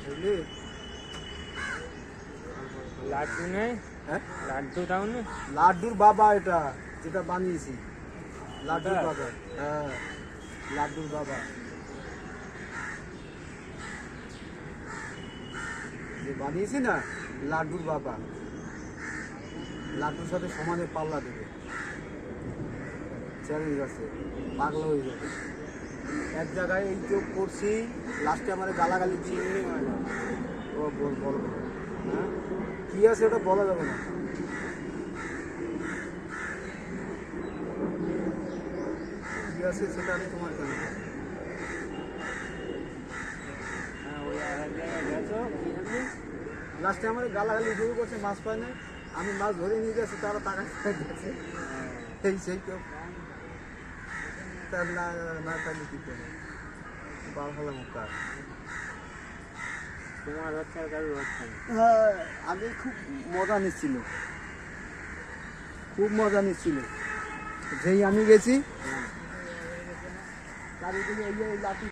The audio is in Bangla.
বুঝলি? লাড্ডু নেই, হ্যাঁ, লাড্ডু দাও না। লাড্ডুর বাবা এটা, যেটা বানিয়েছি লাড্ডুর বাবা। হ্যাঁ, লাড্ডুর বাবা যে বানিয়েছি না, লাড্ডুর বাবা লাড্ডুর সাথে সমানে পাল্লা দেবে, চ্যালেঞ্জ আছে, পাগলা হয়ে যাবে। এক জায়গায় এই চোখ করছি, লাস্টে আমার গালাগালি চিংড়ি হয় না। ও বলো, হ্যাঁ কী আছে ওটা বলা যাবে না। কী আছে সেটা আমি তোমার জানি। হ্যাঁ, ওই আর এক জায়গায় গেছো, কি জানি? লাস্টে আমার গালাগালি শুরু করছে, মাছ পায় না, আমি মাছ ধরে নিয়ে গেছি, তারা টাকা গেছে। এই সেই কেউ তার না পাইলে কী করে বার হলাম কার। তোমার হচ্ছে আর কারোর হচ্ছে না। হ্যাঁ, আগে খুব মজা নিচ্ছিল, খুব মজা নিচ্ছিল। যেই আমি গেছি চারিদিকে এই লাঠি